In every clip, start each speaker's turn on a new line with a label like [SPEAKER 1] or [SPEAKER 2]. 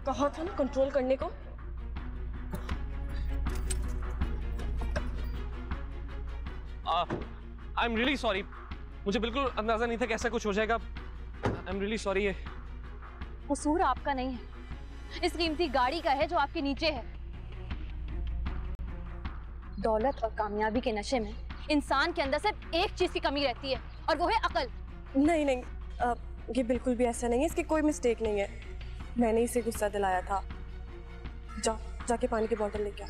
[SPEAKER 1] कहा था ना कंट्रोल करने को।
[SPEAKER 2] आई एम रियली सॉरी, मुझे बिल्कुल अंदाजा नहीं था कि ऐसा कुछ हो जाएगा। I am really sorry.
[SPEAKER 3] कसूर आपका नहीं है, इस कीमती गाड़ी का है जो आपके नीचे है। दौलत और कामयाबी के नशे में इंसान के अंदर सिर्फ एक चीज की कमी रहती है और वो है अकल।
[SPEAKER 1] नहीं नहीं, ये बिल्कुल भी ऐसा नहीं है, इसकी कोई मिस्टेक नहीं है। मैंने इसे गुस्सा दिलाया था। जाके पानी की बोतल लेके आ।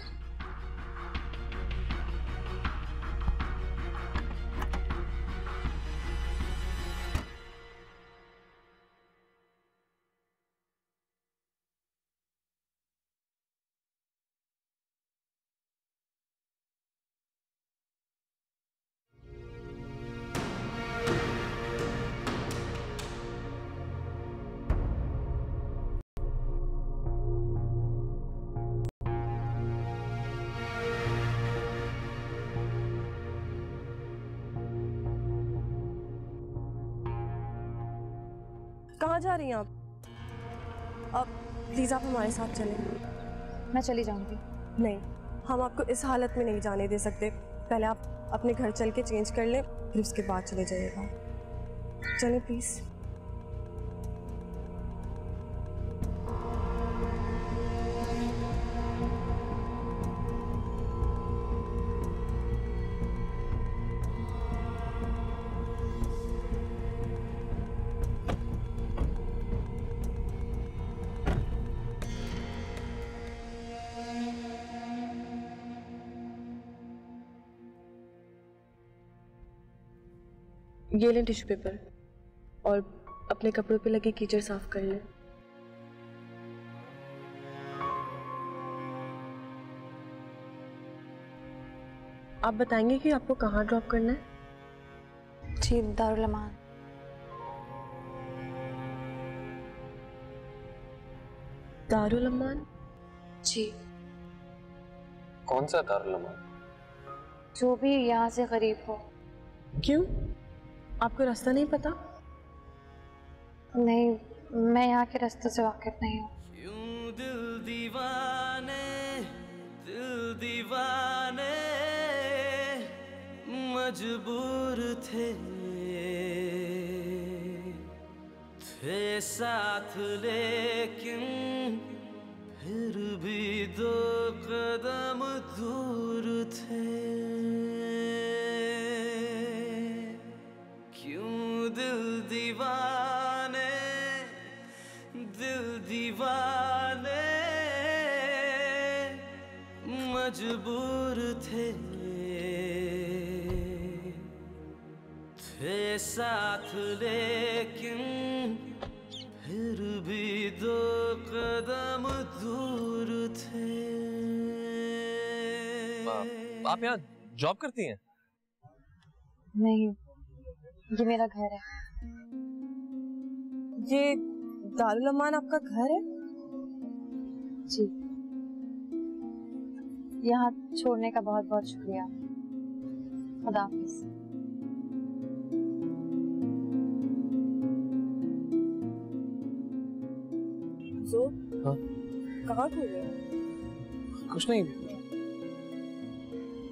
[SPEAKER 1] कहाँ जा रही हैं आप? अब प्लीज आप हमारे साथ चलें।
[SPEAKER 3] मैं चली जाऊंगी।
[SPEAKER 1] नहीं, हम आपको इस हालत में नहीं जाने दे सकते। पहले आप अपने घर चल के चेंज कर लें, फिर उसके बाद चले जाइएगा। चलें प्लीज। ये लें टिश्यू पेपर और अपने कपड़ों पे लगे कीचड़ साफ कर लें। आप बताएंगे कि आपको कहाँ ड्रॉप करना है?
[SPEAKER 3] जी, दारुल अमान।
[SPEAKER 1] दारुल अमान?
[SPEAKER 3] जी।
[SPEAKER 2] कौन सा दारुल अमान?
[SPEAKER 3] जो भी यहाँ से करीब हो।
[SPEAKER 1] क्यों, आपको रास्ता नहीं पता?
[SPEAKER 3] नहीं, मैं यहाँ के रास्ते से वाकिफ नहीं हूँ।
[SPEAKER 4] क्यों दिल दीवाने मजबूर थे साथ, लेकिन फिर भी दो कदम दूर थे। क्यों दिल दीवाने मजबूर थे साथ, लेकिन फिर भी दो कदम दूर थे।
[SPEAKER 2] आप यहाँ जॉब करती हैं?
[SPEAKER 3] नहीं, ये मेरा घर है।
[SPEAKER 1] ये दारुल अमान आपका घर है?
[SPEAKER 3] जी। यहाँ छोड़ने का बहुत बहुत शुक्रिया। खुदा हाफिज।
[SPEAKER 2] हाँ?
[SPEAKER 1] कहाँ घूम रहे हो?
[SPEAKER 2] कुछ नहीं,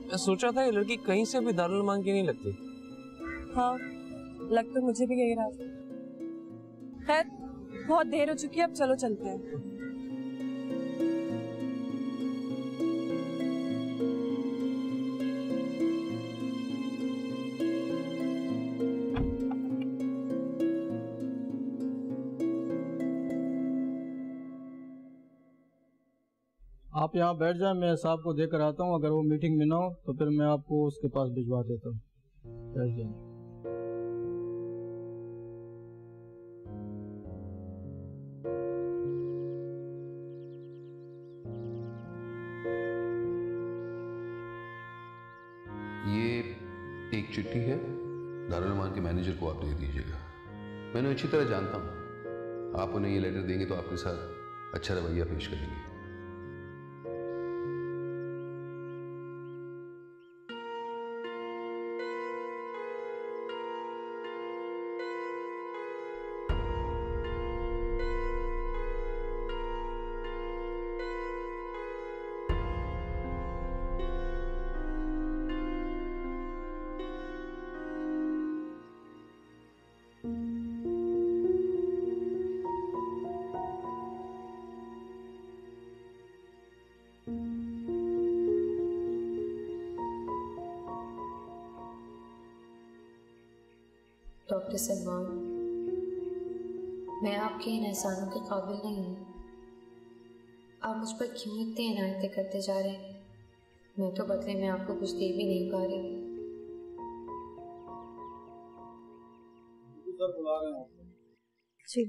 [SPEAKER 2] मैं सोच रहा था ये लड़की कहीं से भी दारुल अमान की नहीं लगती।
[SPEAKER 1] हाँ, लग तो मुझे भी यही रहा। खैर, बहुत देर हो चुकी है, अब चलो चलते हैं।
[SPEAKER 5] आप यहाँ बैठ जाए, मैं साहब को देकर आता हूँ। अगर वो मीटिंग में ना हो तो फिर मैं आपको उसके पास भिजवा देता हूँ। बैठ जाए।
[SPEAKER 6] ये एक चिट्ठी है, दारुल अमान के मैनेजर को आप दे दीजिएगा। मैं उन्हें अच्छी तरह जानता हूँ, आप उन्हें ये लेटर देंगे तो आपके साथ अच्छा रवैया पेश करेंगे।
[SPEAKER 7] डॉक्टर सलमान, मैं आपके इन एहसानों के काबिल नहीं हूँ। आप मुझ पर क्यों इतनी इनायतें करते जा रहे हैं? मैं तो बदले में आपको कुछ दे भी नहीं पा रही।
[SPEAKER 5] सर बुला रहे हैं आपको।
[SPEAKER 1] जी।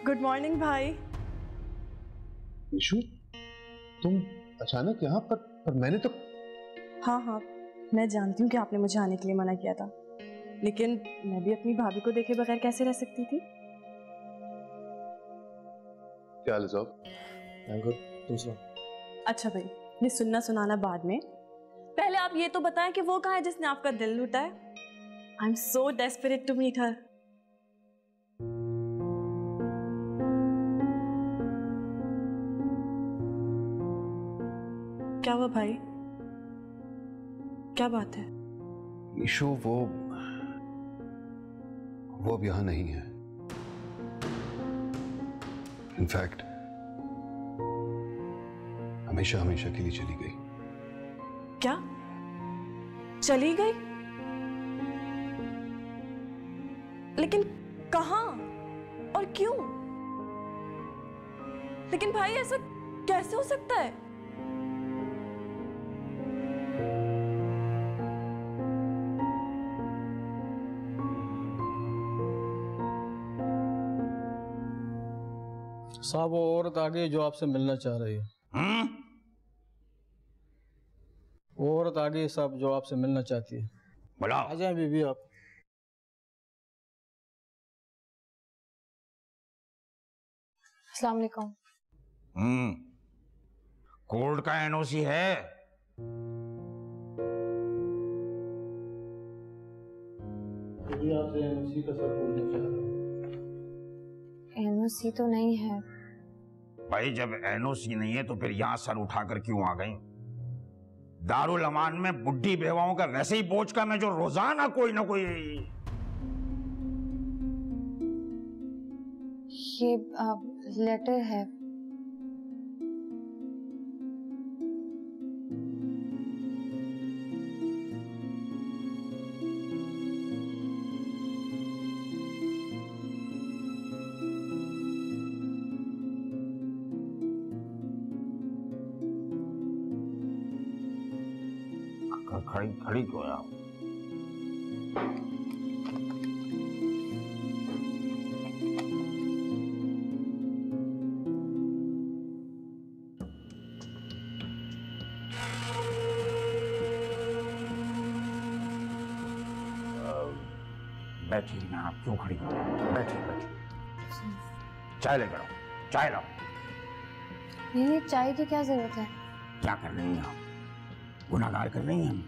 [SPEAKER 1] गुड मॉर्निंग भाई।
[SPEAKER 6] ईशु, तुम अचानक यहाँ पर मैंने तो।
[SPEAKER 1] हाँ, मैं जानती हूँ कि आपने मुझे आने के लिए मना किया था, लेकिन मैं भी अपनी भाभी को देखे बगैर कैसे रह सकती थी?
[SPEAKER 6] क्या हाल है साहब?
[SPEAKER 2] तुम सुनो।
[SPEAKER 1] अच्छा भाई, ये सुनना सुनाना बाद में, पहले आप ये तो बताएं कि वो कहाँ है जिसने आपका दिल लूटा है? I am so desperate to meet her. क्या हुआ भाई? क्या बात है?
[SPEAKER 6] ईशु, वो अब यहाँ नहीं है। इनफैक्ट हमेशा हमेशा के लिए चली गई।
[SPEAKER 1] क्या? चली गई? लेकिन कहाँ और क्यों? लेकिन भाई ऐसा कैसे हो सकता है?
[SPEAKER 5] साहब, वो औरत आ गई जो आपसे मिलना चाह रही है। वो औरत आ गई साहब जो आपसे मिलना चाहती है।
[SPEAKER 8] बुलाओ।
[SPEAKER 5] आ जाए बीबी आप।
[SPEAKER 7] अस्सलाम वालेकुम।
[SPEAKER 8] कोर्ट का एनओसी है?
[SPEAKER 5] बीबी आपसे एनओसी का सब पूछना चाह रहा हूँ।
[SPEAKER 7] एनओसी तो नहीं है।
[SPEAKER 8] भाई जब एनओसी नहीं है तो फिर यहां सर उठाकर क्यों आ गई? दारुल अमान में बुढ़ी बेवाओं का वैसे ही बोझ का मैं जो रोजाना कोई ना कोई।
[SPEAKER 7] ये लेटर है।
[SPEAKER 8] खड़ी क्यों है आप? बैठिए ना, आप क्यों खड़ी हो? बैठिए। चाय लेकर आओ, चाय लाओ।
[SPEAKER 7] नहीं, चाय की क्या जरूरत है?
[SPEAKER 8] क्या कर रही हैं आप? गुनाहगार कर रही हैं हम।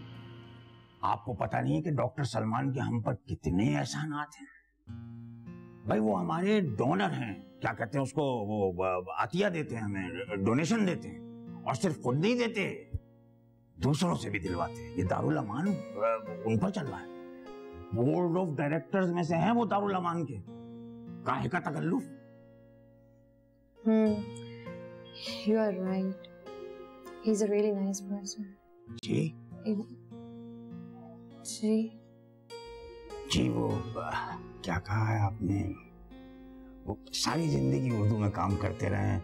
[SPEAKER 8] आपको पता नहीं है कि डॉक्टर सलमान के हम पर कितने एहसानात हैं? भाई वो हमारे डोनर हैं, क्या कहते हैं उसको, वो अतिया देते हैं हमें, डोनेशन देते हैं। और सिर्फ खुद नहीं देते, दूसरों से भी दिलवाते हैं। ये दारुल अमान उन पर चल रहा है। बोर्ड ऑफ डायरेक्टर्स में से हैं वो दारुल अमान के। काहे का तकल्लुफ?
[SPEAKER 7] You are right. He's a really nice person.
[SPEAKER 8] जी वो क्या कहा है आपने? वो सारी जिंदगी उर्दू में काम करते रहे,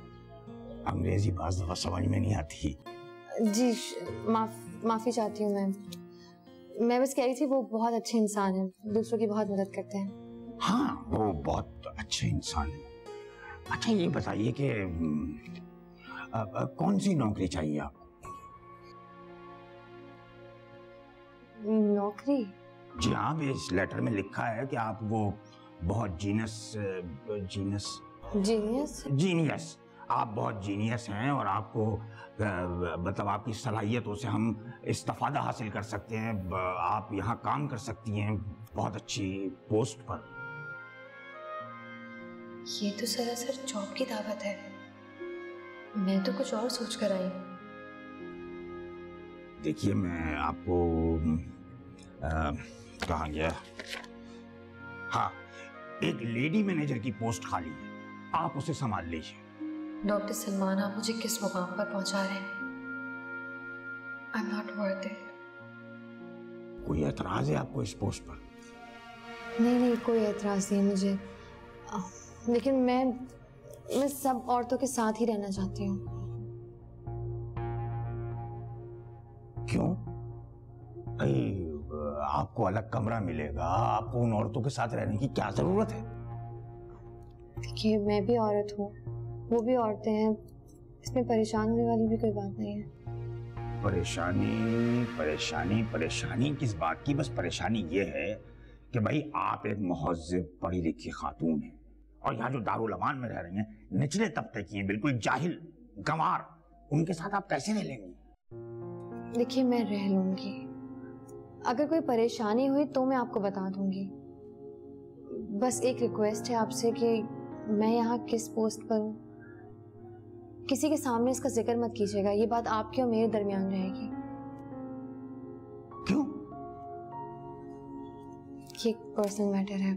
[SPEAKER 8] अंग्रेजी बाज़ दफा समझ में नहीं आती।
[SPEAKER 7] जी माफी चाहती हूँ मैं बस कह रही थी वो बहुत अच्छे इंसान हैं, दूसरों की बहुत मदद करते हैं।
[SPEAKER 8] हाँ, वो बहुत अच्छे इंसान हैं। अच्छा ये बताइए कि कौन सी नौकरी चाहिए आपको?
[SPEAKER 7] नौकरी?
[SPEAKER 8] जी हाँ, इस लेटर में लिखा है कि आप वो बहुत जीनियस आप बहुत जीनियस हैं और आपको मतलब आपकी सलाहियतों से हम इस्तिफादा हासिल कर सकते हैं। आप यहाँ काम कर सकती हैं बहुत अच्छी पोस्ट पर।
[SPEAKER 7] ये तो सरासर जॉब की दावत है। मैं तो कुछ और सोच कर आई।
[SPEAKER 8] देखिए मैं आपको कहाँ गया, हाँ, एक लेडी मैनेजर की पोस्ट खाली है, आप उसे संभाल लीजिए।
[SPEAKER 7] डॉक्टर सलमान, आप मुझे किस मुकाम पर पहुंचा रहे हैं? I am not worth it.
[SPEAKER 8] कोई एतराज है आपको इस पोस्ट पर?
[SPEAKER 7] नहीं, कोई एतराज नहीं है मुझे, लेकिन मैं सब औरतों के साथ ही रहना चाहती हूँ।
[SPEAKER 8] क्यों? आपको अलग कमरा मिलेगा, आपको उन औरतों के साथ रहने की क्या जरूरत है?
[SPEAKER 7] देखिए, मैं भी औरत हूँ, वो भी औरतें हैं, इसमें परेशान होने वाली भी कोई बात नहीं है।
[SPEAKER 8] परेशानी परेशानी परेशानी किस बात की? बस परेशानी ये है कि भाई आप एक मुहज्जिब पढ़ी लिखी खातून हैं और यहाँ जो दारुल अमान में रह रही हैं निचले तबके की हैं, बिल्कुल जाहिल गंवार, उनके साथ आप कैसे रह लेंगी?
[SPEAKER 7] देखिए, मैं रह लूंगी, अगर कोई परेशानी हुई तो मैं आपको बता दूंगी। बस एक रिक्वेस्ट है आपसे कि मैं यहाँ किस पोस्ट पर हूँ, किसी के सामने इसका जिक्र मत कीजिएगा, ये बात आपके और मेरे दरमियान रहेगी।
[SPEAKER 8] क्यों?
[SPEAKER 7] ये एक पर्सनल मैटर है।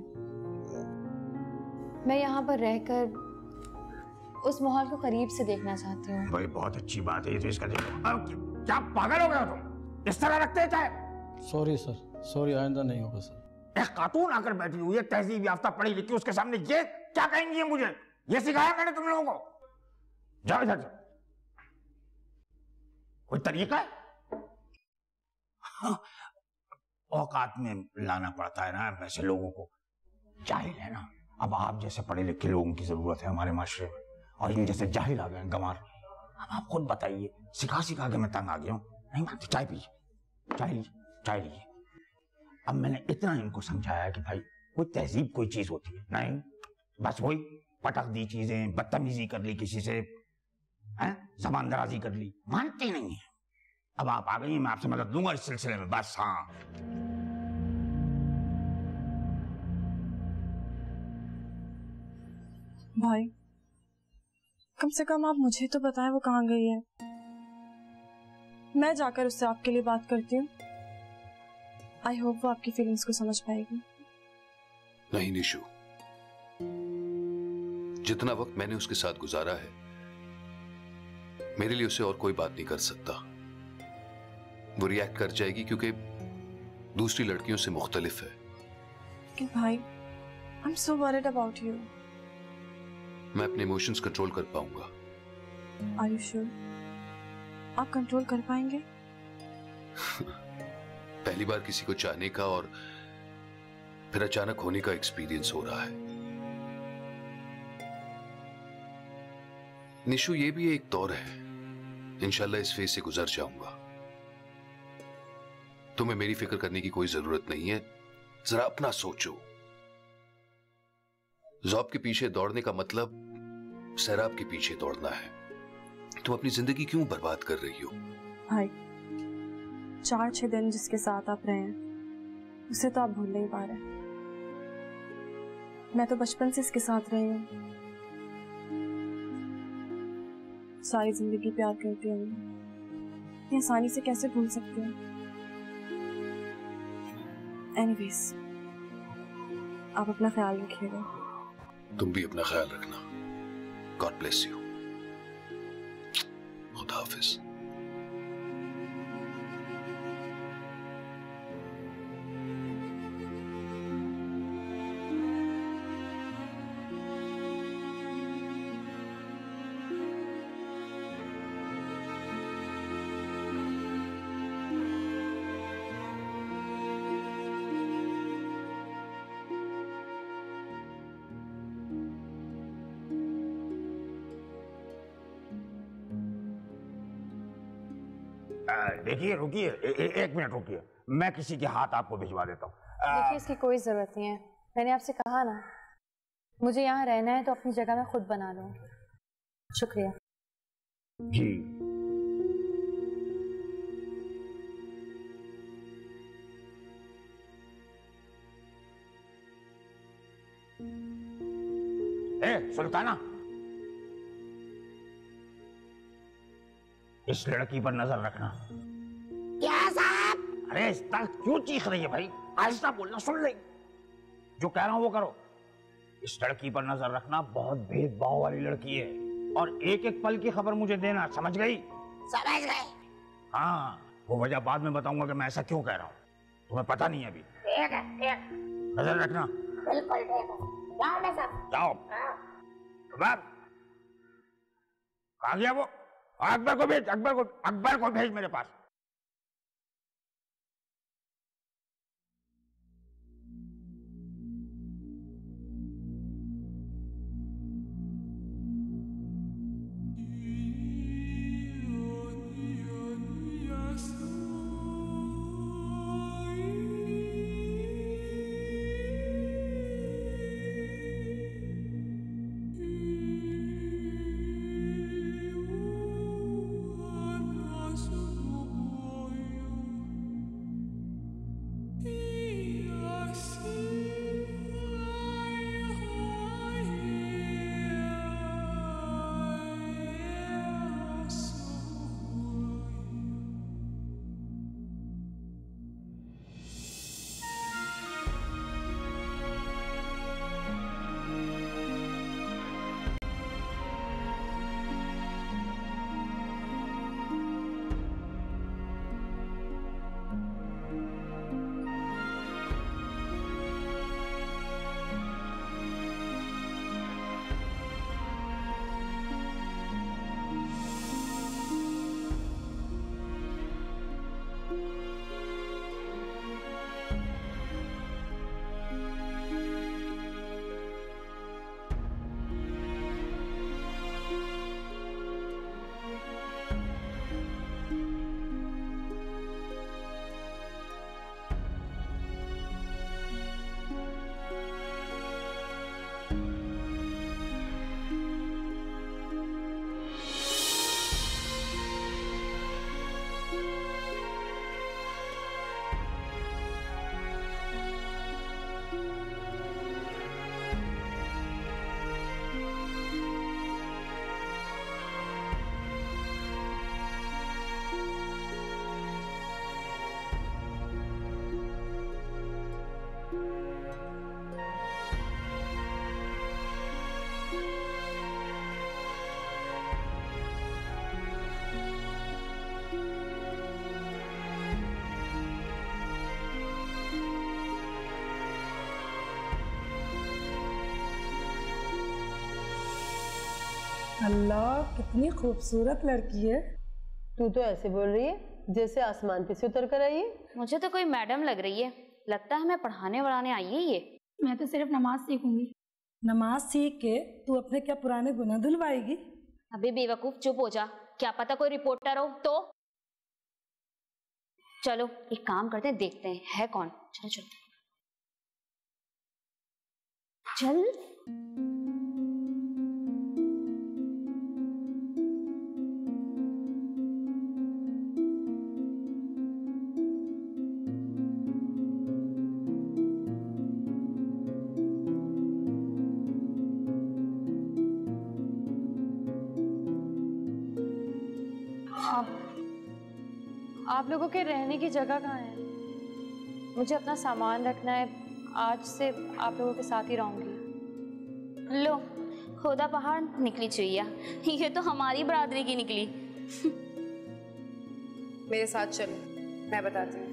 [SPEAKER 7] मैं यहाँ पर रहकर उस माहौल को करीब से देखना चाहती हूँ।
[SPEAKER 8] भाई बहुत अच्छी बात है ये तो, इसका देखो। क्या पागल हो गए हो तुम? इस तरह रखते हैं चाहे?
[SPEAKER 5] सॉरी सर, सॉरी, आइंदा नहीं होगा सर।
[SPEAKER 8] एक खातून आकर बैठी हुई है, तहजीब याफ्ता पढ़ी लिखी, उसके सामने ये क्या कहेंगी? मुझे ये सिखाया मैंने तुम लोगों को? जाओ इधर से, कोई तरीका है? हाँ, औकात में लाना पड़ता है ना वैसे लोगों को, जाहिल है ना। अब आप जैसे पढ़े लिखे लोगों की जरूरत है हमारे माशरे में, और इन जैसे जाहिल आ गए गंवार। अब आप खुद बताइए, सिखा सिखा के मैं तंग आ गया हूँ। नहीं मानते, चाय पीजिए, चाय लीजिए, चाय लीजिए। अब मैंने इतना इनको समझाया कि भाई कोई तहजीब कोई चीज होती है नहीं, बस वही पटक दी चीजें, बदतमीजी कर ली किसी से, हैं, ज़बान दराजी कर ली, मानते नहीं है। अब आप आ गई, मैं आपसे मदद लूंगा इस सिलसिले में, बस। हाँ,
[SPEAKER 1] भाई, कम से कम आप मुझे तो बताएं वो कहाँ गई है, मैं जाकर उससे आपके लिए बात करती हूँ। आई होप वो आपकी फीलिंग्स को समझ पाएगी।
[SPEAKER 6] नहीं निशु, जितना वक्त मैंने उसके साथ गुजारा है, मेरे लिए उससे और कोई बात नहीं कर सकता। वो रिएक्ट कर जाएगी क्योंकि दूसरी लड़कियों से मुख्तलिफ है।
[SPEAKER 1] लेकिन भाई, I am so worried about you.
[SPEAKER 6] मैं अपने इमोशंस कंट्रोल कर पाऊंगा।
[SPEAKER 1] Are you sure? आप कंट्रोल कर पाएंगे?
[SPEAKER 6] पहली बार किसी को चाहने का और फिर अचानक होने का एक्सपीरियंस हो रहा है। निशु, ये भी एक दौर है, इंशाल्लाह इस फेज से गुजर जाऊंगा। तुम्हें मेरी फिक्र करने की कोई जरूरत नहीं है, जरा अपना सोचो। जॉब के पीछे दौड़ने का मतलब सैराब के पीछे दौड़ना है। तुम अपनी जिंदगी क्यों बर्बाद कर रही हो?
[SPEAKER 1] भाई, 4-6 दिन जिसके साथ आप रहे हैं उसे तो आप भूल नहीं पा रहे। मैं तो बचपन से इसके साथ रही हूँ, सारी जिंदगी प्यार करती हूँ, इतनी आसानी से कैसे भूल सकती हूँ? एनीवेज, आप अपना ख्याल रखिएगा।
[SPEAKER 6] तुम भी अपना ख्याल रखना। God bless you. खुदा हाफिज।
[SPEAKER 8] देखिए, रुकिए, एक मिनट रुकिए, मैं किसी के हाथ आपको भिजवा देता हूँ।
[SPEAKER 7] देखिए, इसकी कोई जरूरत नहीं है, मैंने आपसे कहा ना, मुझे यहाँ रहना है तो अपनी जगह मैं खुद बना लूँगी। शुक्रिया
[SPEAKER 8] जी। सुल्ताना, इस लड़की पर नजर रखना। क्या साहब? अरे इस तरह क्यों चीख रही है भाई? आहिस्ता बोलना, सुन ले। जो कह रहा हूं वो करो। इस लड़की पर नजर रखना, बहुत भेदभाव वाली लड़की है, और एक एक पल की खबर मुझे देना, समझ गई? समझ गए। हाँ, वो वजह बाद में बताऊंगा कि मैं ऐसा क्यों कह रहा हूँ, तुम्हें पता नहीं है अभी। ठीक है, ठीक। नजर रखना। बिल्कुल ठीक है। जाओ मैं सब। जाओ। कहाँ गया वो? अकबर को भेज, अकबर को भेज मेरे पास।
[SPEAKER 9] अल्लाह, कितनी खूबसूरत लड़की है।
[SPEAKER 10] तू तो ऐसे बोल रही है जैसे आसमान पे से उतर कर आई है।
[SPEAKER 3] मुझे तो कोई मैडम लग रही है, लगता है हमें पढ़ाने वढ़ाने आई है ये।
[SPEAKER 11] मैं तो सिर्फ नमाज सीखूंगी।
[SPEAKER 9] नमाज सीख के तू अपने क्या पुराने गुनाह धुलवाएगी?
[SPEAKER 3] अबे बेवकूफ, चुप हो जा। क्या पता कोई रिपोर्टर हो तो। चलो एक काम करते हैं, देखते हैं है कौन। चलो चलो चल।
[SPEAKER 7] आप लोगों के रहने की जगह कहाँ है? मुझे अपना सामान रखना है, आज से आप लोगों के साथ ही रहूंगी।
[SPEAKER 3] लो खुदा पहाड़ निकली चुईया, ये तो हमारी बरादरी की निकली।
[SPEAKER 1] मेरे साथ चलो, मैं बताती हूँ।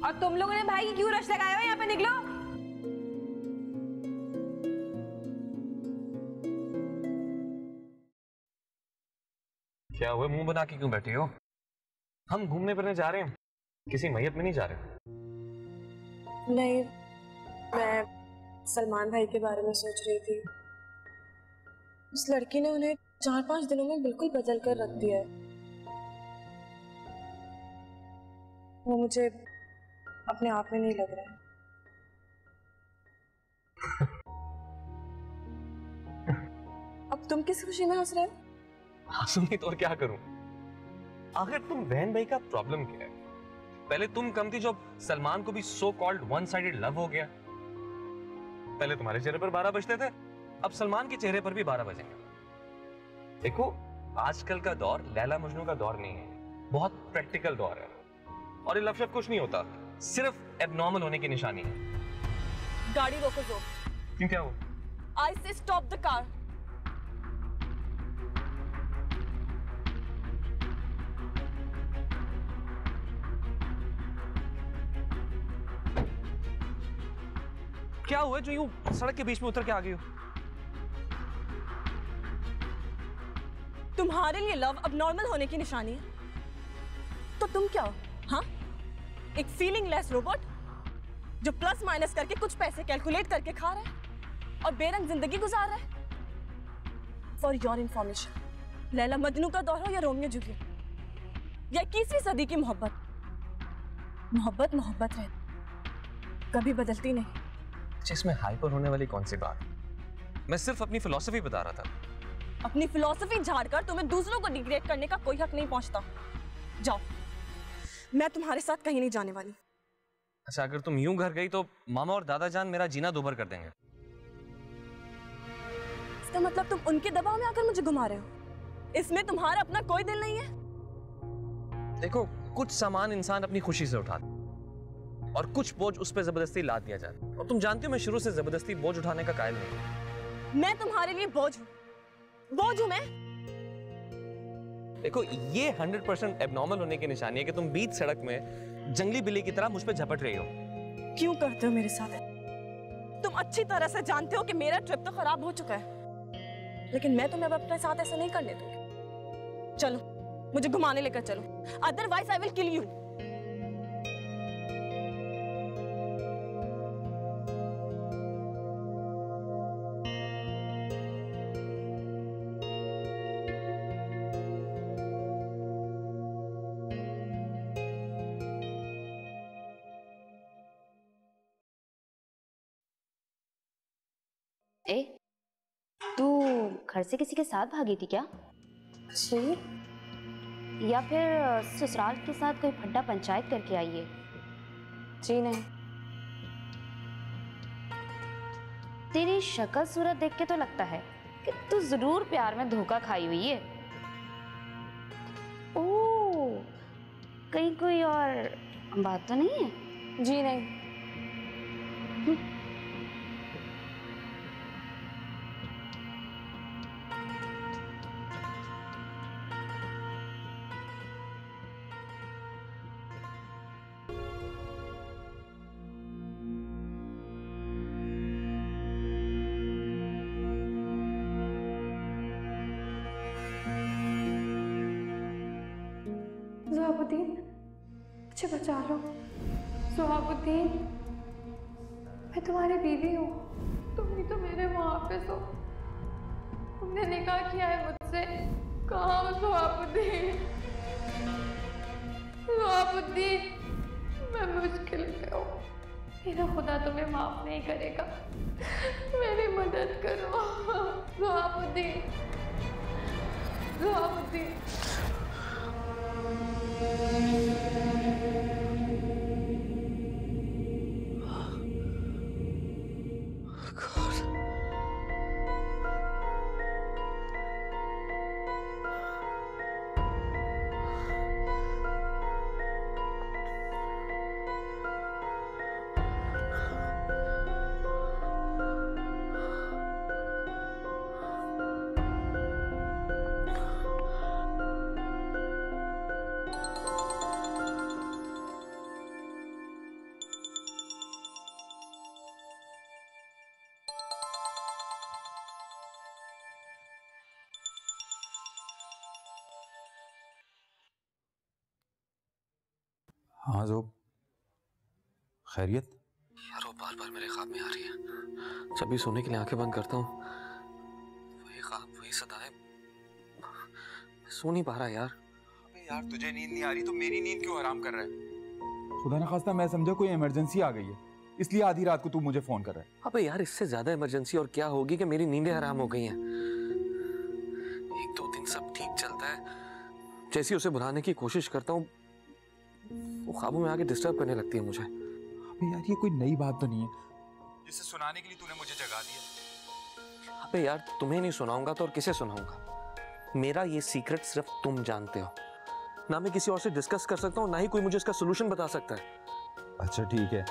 [SPEAKER 12] और तुम लोगों ने भाई क्यों रश लगाया हो? यहाँ पे निकलो।
[SPEAKER 2] क्या हुआ, मुंह बना के क्यों बैठी हो? हम घूमने फिरने जा रहे हैं, किसी मैयत में नहीं जा रहे।
[SPEAKER 1] नहीं, मैं सलमान भाई के बारे में सोच रही थी। उस लड़की ने उन्हें 4-5 दिनों में बिल्कुल बदल कर रख दिया है। वो मुझे अपने आप में नहीं लग रहा है। अब तुम किस खुशी में हंस रहे हो?
[SPEAKER 2] हंसूं नहीं तो और क्या करूं? आखिर तुम बहन भाई का प्रॉब्लम क्या है? पहले तुम कम थी जब सलमान को भी so called one sided love हो गया। पहले तुम्हारे चेहरे पर 12 बजते थे, अब सलमान के चेहरे पर भी 12 बजेंगे। देखो, आजकल का दौर लैला मजनू का दौर नहीं है, बहुत प्रैक्टिकल दौर है। और ये लव शव कुछ नहीं होता, सिर्फ एबनॉर्मल होने की निशानी है।
[SPEAKER 1] गाड़ी रोको जो।
[SPEAKER 2] क्यों, क्या हो?
[SPEAKER 1] I say stop the car.
[SPEAKER 2] क्या हुआ जो यूं सड़क के बीच में उतर के आ गई हो?
[SPEAKER 1] तुम्हारे लिए लव अब नॉर्मल होने की निशानी है, तो तुम क्या हो? हाँ, एक फीलिंगलेस रोबोट जो प्लस माइनस करके कुछ पैसे कैलकुलेट करके खा रहा है और बेरंग जिंदगी गुजार रहा है। For your information, Laila Majnu का दौर हो या रोमियो जूलियट या 21वीं सदी की मोहब्बत, मोहब्बत मोहब्बत है, कभी बदलती नहीं।
[SPEAKER 2] इसमें हाइपर होने वाली कौन सी बात? मैं सिर्फ अपनी फिलॉसफी बता रहा था।
[SPEAKER 1] अपनी फिलॉसफी झाड़कर तुम्हें दूसरों को डिग्रेड करने का कोई हक नहीं पहुंचता। जाओ, मैं तुम्हारे साथ कहीं नहीं जाने वाली।
[SPEAKER 2] अच्छा, अगर तुम यूं घर गई तो मामा और दादा जान मेरा जीना दोभर कर देंगे।
[SPEAKER 1] इसका मतलब तुम उनके दबाव में आकर मुझे घुमा रहे हो? इसमें तुम्हारा अपना कोई दिल नहीं है?
[SPEAKER 2] देखो, कुछ सामान इंसान अपनी खुशी से उठाता और कुछ बोझ उस पर जबरदस्ती लाद दिया जाता। और तुम जानती हो मैं शुरू से जबरदस्ती बोझ उठाने का कायल नहीं।
[SPEAKER 1] मैं तुम्हारे लिए बोझ हूं, बोझ हूं मैं।
[SPEAKER 2] देखो, ये 100% एबनॉर्मल होने की निशानी है कि तुम बीच सड़क में जंगली बिल्ली की तरह मुझ पे झपट रही हो।
[SPEAKER 1] क्यों करते हो मेरे साथ? तुम अच्छी तरह से जानते हो कि मेरा ट्रिप तो खराब हो चुका है, लेकिन मैं तुम्हें अब अपने साथ ऐसा नहीं करने दूंगी। चलो, मुझे घुमाने लेकर चलो, otherwise I will kill you.
[SPEAKER 13] ए, तू घर से किसी के साथ भागी थी क्या?
[SPEAKER 7] जी।
[SPEAKER 13] या फिर ससुराल के साथ कोई फड्डा पंचायत करके आई है?
[SPEAKER 7] जी नहीं।
[SPEAKER 13] तेरी शक्ल सूरत देख के तो लगता है कि तू जरूर प्यार में धोखा खाई हुई है। ओह, कहीं कोई और बात तो नहीं है?
[SPEAKER 7] जी नहीं।
[SPEAKER 11] सुहाबुद्दीन, मुझे बचा लो। सुहाबुद्दीन, मैं तुम्हारी बीवी हूँ, तुम ही तो मेरे मुहाफिज हो। तुमने निकाह किया है मुझसे। कहाँ हो सुहाबुद्दीन? सुहाबुद्दीन, मैं मुश्किल में हूँ, मेरा खुदा तुम्हें माफ नहीं करेगा, मेरी मदद करो सुहाबुद्दीन। सुहाबुद्दीन,
[SPEAKER 14] हाँ ज़ोब, खैरियत?
[SPEAKER 2] यार वो बार बार मेरे ख्वाब में आ रही है। जब भी सोने के लिए आंखें बंद करता हूँ वही ख्वाब, वही सदाएं। सो नहीं पा रहा यार।
[SPEAKER 14] अबे यार, तुझे नींद नहीं आ रही तो मेरी नींद क्यों हराम कर रहा है? खुदा न खास्ता मैं समझा कोई इमरजेंसी आ गई है, इसलिए आधी रात को तू मुझे फोन कर रहा है।
[SPEAKER 2] अबे यार, इससे ज्यादा इमरजेंसी और क्या होगी कि मेरी नींदें हराम हो गई हैं। एक दो दिन सब ठीक चलता है, जैसे उसे बुलाने की कोशिश करता हूँ वो ख्वाबों में आके डिस्टर्ब करने लगती है मुझे।
[SPEAKER 14] अबे यार, ये कोई नई बात तो नहीं है जिसे सुनाने के लिए तूने मुझे जगा दिया।
[SPEAKER 2] अबे यार, तुम्हें नहीं सुनाऊंगा तो और किसे सुनाऊंगा? मेरा ये सीक्रेट सिर्फ तुम जानते हो। ना मैं किसी और से डिस्कस कर सकता हूँ, ना ही कोई मुझे इसका सोल्यूशन बता सकता है।
[SPEAKER 14] अच्छा ठीक है,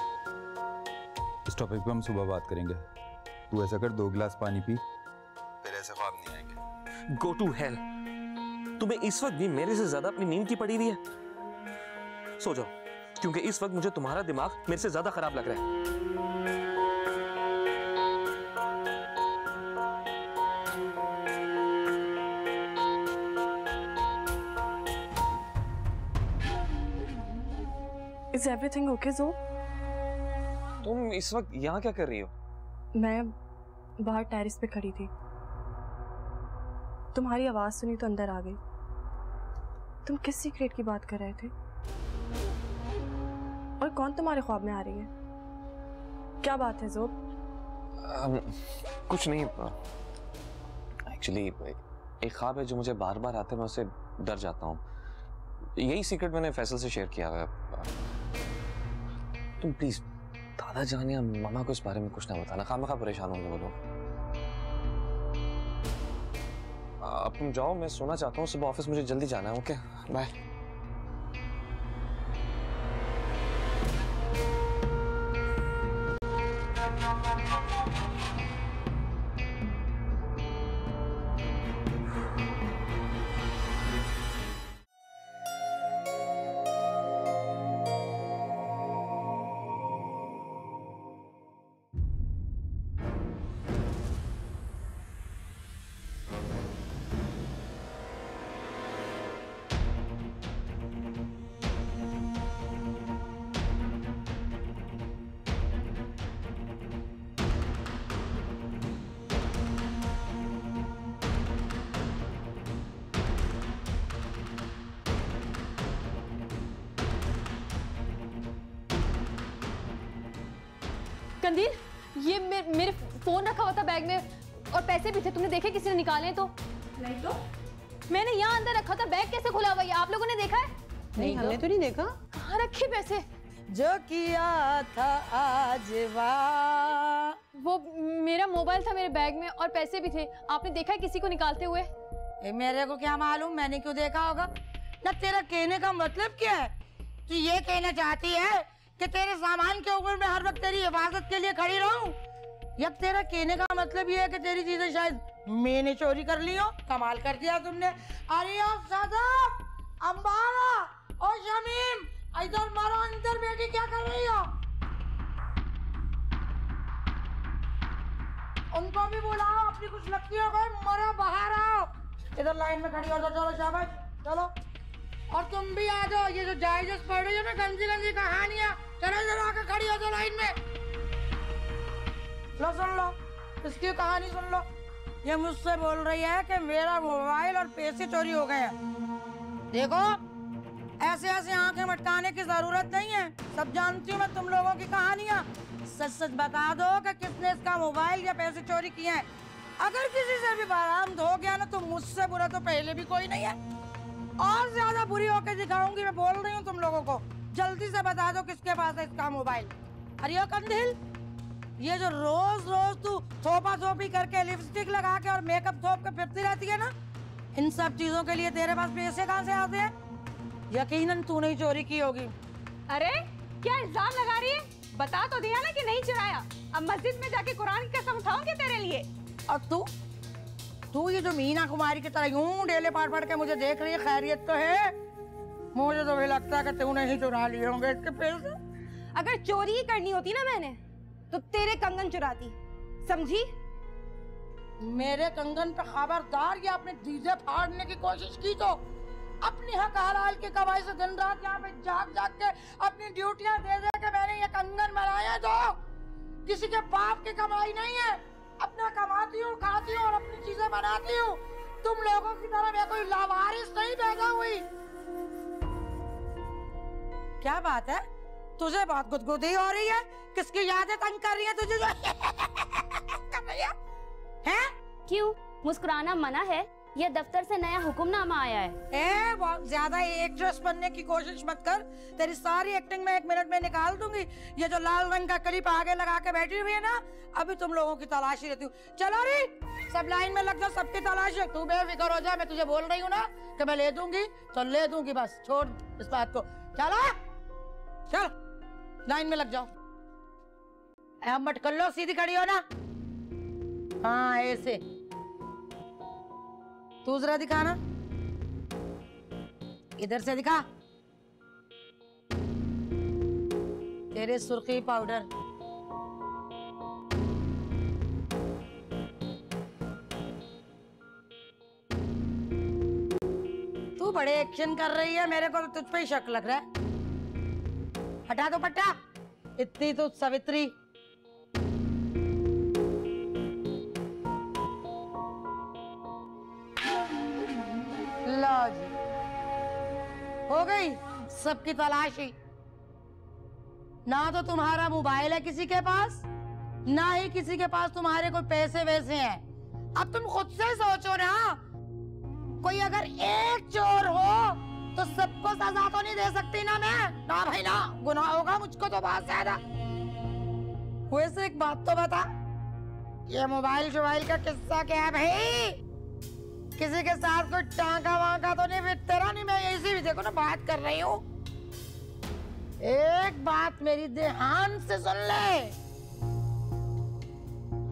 [SPEAKER 14] इस टॉपिक पे हम सुबह बात करेंगे। तू ऐसा कर, 2 गिलास पानी पी, फिर ऐसे ख्वाब नहीं आएंगे।
[SPEAKER 2] Go to hell. तुम्हें इस वक्त भी मेरे से ज्यादा अपनी नींद की पड़ी हुई है। सो जाओ, क्योंकि इस वक्त मुझे तुम्हारा दिमाग मेरे से ज्यादा खराब लग रहा है।
[SPEAKER 1] Is everything okay, Zoe?
[SPEAKER 2] तुम इस वक्त यहाँ क्या कर रही हो?
[SPEAKER 1] मैं बाहर टेरेस पे खड़ी थी, तुम्हारी आवाज सुनी तो अंदर आ गई। तुम किस सीक्रेट की बात कर रहे थे? और कौन तुम्हारे ख्वाब में आ रही है? क्या बात है जोब?
[SPEAKER 2] कुछ नहीं, एक्चुअली एक ख्वाब है जो मुझे बार बार आता है, मैं उससे डर जाता हूँ। यही सीक्रेट मैंने फैसल से शेयर किया है। तुम प्लीज दादा जान या मामा को इस बारे में कुछ ना बताना, खामखा परेशान होंगे वो लोग। अब तुम जाओ, मैं सोना चाहता हूँ, सुबह ऑफिस मुझे जल्दी जाना है। Okay, bye.
[SPEAKER 3] कंदील, ये मेरे फोन रखा हुआ था बैग में और पैसे भी थे, तुमने देखे किसी ने निकाले तो?
[SPEAKER 12] नहीं तो
[SPEAKER 3] मैंने यहाँ अंदर रखा था, बैग कैसे खुला हुआ है? आप लोगों ने देखा है?
[SPEAKER 10] नहीं, हमने तो नहीं देखा।
[SPEAKER 3] कहाँ रखे पैसे?
[SPEAKER 12] जो किया था आज
[SPEAKER 3] वो मेरा मोबाइल था मेरे बैग में और पैसे भी थे। आपने देखा है किसी को निकालते हुए?
[SPEAKER 12] मेरे को क्या मालूम, मैंने क्यों देखा होगा? ना तेरा कहने का मतलब क्या है? तू ये कहना चाहती है कि तेरे सामान के ऊपर मैं हर वक्त तेरी हिफाजत के लिए खड़ी रहूं? या तेरा कहने का मतलब ये है कि तेरी चीजें शायद मैंने चोरी कर ली हो? कमाल कर दिया तुमने। अरे सादाब, अंबारा और शमीम, इधर मारो, अंदर बैठी क्या कर रही हो? उनको भी बुलाओ, अपनी कुछ लगती हो गई, मरो, बाहर आओ। इधर लाइन में खड़ी हो जाओ, चलो शाबाश, चलो। और तुम भी आ जाओ, ये जो जायज पढ़ रही हो ना गंजी गंजी कहानियां, चलो इधर आकर खड़ी हो जाओ लाइन में। लो सुन लो, इसकी कहानी सुन लो। ये मुझसे बोल रही है कि मेरा मोबाइल और पैसे चोरी हो गए हैं। देखो, ऐसे ऐसे आंखें मटकाने की जरूरत नहीं है, सब जानती हूँ मैं तुम लोगों की कहानियां। सच सच बता दो कि किसने इसका मोबाइल या पैसे चोरी किए हैं। अगर किसी से भी बरामद हो गया ना तो मुझसे बुरा तो पहले भी कोई नहीं है, और ज्यादा बुरी होकर दिखाऊंगी। मैं बोल रही हूँ तुम लोगों को, जल्दी से बता दो किसके पास है इसका मोबाइल। अरे कंदिल, ये जो रोज रोज तू थोपा थोपी करके लिपस्टिक लगा के और मेकअप थोप के फिरती रहती है ना, इन सब चीजों के लिए तेरे पास पैसे कहाँ से आते हैं? यकीनन तूने ही चोरी की होगी। अरे क्या इल्जाम लगा रही है? बता तो दिया ना कि नहीं चुराया। अब मस्जिद में जाके कुरान की कसम उठाऊंगी तेरे लिए।
[SPEAKER 1] और तू ये जो मीना कुमारी की तरह यूं डेले पाट पाट के मुझे देख रही है, खैरियत तो है? मुझे तो भी लगता है कि तूने ही चुरा लिए होंगे इसके पैसे।
[SPEAKER 12] अगर चोरी ही करनी होती ना मैंने, तो तेरे कंगन चुराती, समझी?
[SPEAKER 1] मेरे कंगन पे खबरदार, ये अपने जीजे फाड़ने की कोशिश की तो अपनी हक हलाल की कमाई से दिन रात यहाँ पे जाग जाग के अपनी ड्यूटियां दे दे के मैंने ये कंगन बनाया। तो किसी के बाप की कमाई नहीं है, अपना कमाती हूँ, खाती हूँ और अपनी चीजें बनाती हूँ। तुम लोगों की तरह मैं कोई लावारिस नहीं पैदा हुई। क्या बात है, तुझे बहुत गुदगुदी हो रही है? किसकी यादें तंग कर रही है तुझे? कर रही है?
[SPEAKER 3] क्यों मुस्कुराना मना है?
[SPEAKER 13] ये दफ्तर से नया हुक्मनामा आया है।
[SPEAKER 12] बहुत ज्यादा एक्ट्रेस बनने की कोशिश मत कर, तेरी सारी एक्टिंग में 1 मिनट में निकाल दूंगी। ये जो लाल रंग का क्लिप आगे लगा के बैठी हुई है ना, अभी तुम लोगों की तलाशी रहती हूँ। चलो रे, सब लाइन में लग जाओ, सबकी तलाशी। तू बेफिक्र हो जा, मैं तुझे बोल रही हूँ ना कि मैं ले दूंगी तो ले दूंगी, बस छोड़ इस बात को। चलो चल लाइन में लग जाओ। अब मत कर लो, सीधी खड़ी हो ना। हाँ ऐसे। तू जरा दिखाना, इधर से दिखा। तेरे सुर्खी पाउडर। तू बड़े एक्शन कर रही है, मेरे को तो तुझ पे ही शक लग रहा है। हटा दो पट्टा, इतनी तो सावित्री। लो जी, हो गई सबकी तलाशी। ना तो तुम्हारा मोबाइल है किसी के पास, ना ही किसी के पास तुम्हारे कोई पैसे वैसे हैं। अब तुम खुद से सोचो ना, कोई अगर एक चोर हो तो सबको सजा तो नहीं दे सकती ना मैं। ना भाई ना, गुनाह होगा मुझको तो बहुत ज्यादा। वैसे एक बात तो बता, ये मोबाइल शोबाइल का किस्सा क्या है भाई? किसी के साथ कोई टांका वांका तो नहीं? तेरा नहीं, मैं ऐसे भी देखो ना बात कर रही हूँ। एक बात मेरी ध्यान से सुन ले,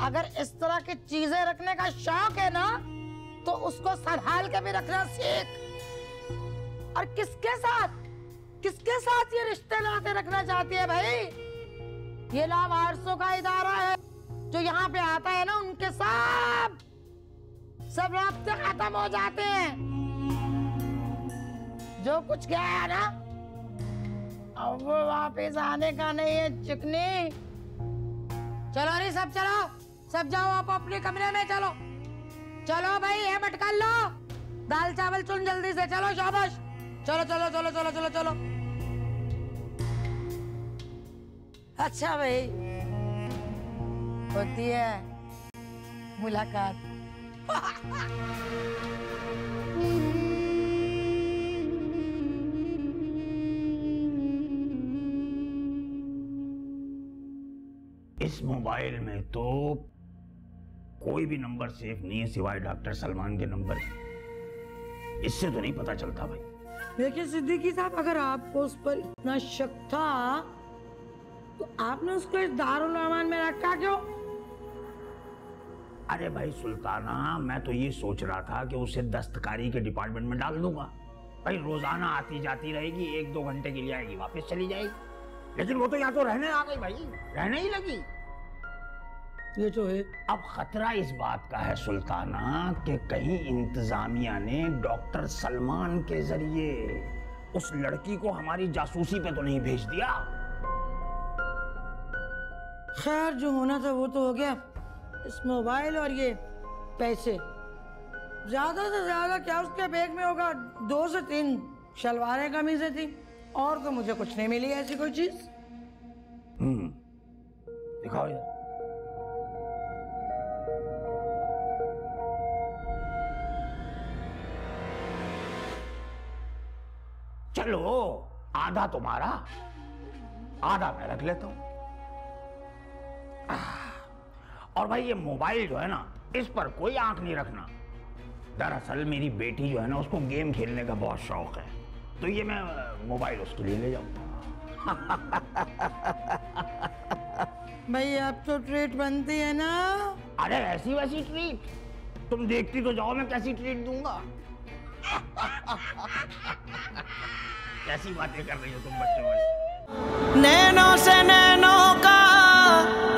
[SPEAKER 12] अगर इस तरह की चीजें रखने का शौक है ना तो उसको संभाल के भी रखना सीख। और किसके साथ ये रिश्ते नाते रखना चाहती है भाई? ये लावारिसों का इदारा है, जो यहाँ पे आता है ना उनके सब रास्ते खत्म हो जाते हैं। जो कुछ गया है ना, अब वो वापस आने का नहीं है चिकनी। चलो रे सब, चलो सब जाओ आप अपने कमरे में। चलो चलो भाई, ये मत कर लो, दाल चावल चुन जल्दी से। चलो शाबाश, चलो चलो चलो चलो चलो चलो। अच्छा भाई, होती है मुलाकात।
[SPEAKER 8] इस मोबाइल में तो कोई भी नंबर सेफ नहीं है सिवाय डॉक्टर सलमान के नंबर। इससे तो नहीं पता चलता भाई।
[SPEAKER 12] देखिए सिद्दीकी साहब, अगर आपको उस पर इतना शक था तो आपने उसको इस दारुल अमान में रखा क्यों?
[SPEAKER 8] अरे भाई सुल्ताना, मैं तो ये सोच रहा था कि उसे दस्तकारी के डिपार्टमेंट में डाल दूंगा। भाई रोजाना आती जाती रहेगी, 1-2 घंटे के लिए आएगी, वापस चली जाएगी। लेकिन वो तो यहाँ तो रहने आ गई भाई, रहने ही लगी।
[SPEAKER 12] ये तो है।
[SPEAKER 8] अब खतरा इस बात का है सुल्ताना कि कहीं इंतजामिया ने डॉक्टर सलमान के जरिए उस लड़की को हमारी जासूसी पे तो नहीं भेज दिया।
[SPEAKER 12] खैर, जो होना था वो तो हो गया। इस मोबाइल और ये पैसे, ज्यादा से ज्यादा क्या उसके बैग में होगा? 2 से 3 शलवारें कमीजें थी, और तो मुझे कुछ नहीं मिली ऐसी कोई चीज।
[SPEAKER 8] दिखाओ यार। चलो, आधा तुम्हारा, आधा मैं रख लेता हूं। और भाई ये मोबाइल जो है ना, इस पर कोई आंख नहीं रखना। दरअसल मेरी बेटी जो है ना, उसको गेम खेलने का बहुत शौक है, तो ये मैं मोबाइल उसके लिए ले जाऊंगा।
[SPEAKER 12] भाई अब तो ट्रीट बनती है ना?
[SPEAKER 8] अरे ऐसी वैसी ट्रीट, तुम देखती तो जाओ मैं कैसी ट्रीट दूंगा। कैसी बातें कर रही हो तुम बच्चों वाली।
[SPEAKER 4] नैनों से नैनों का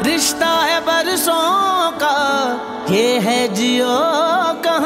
[SPEAKER 4] रिश्ता है बरसों का, ये है जियो का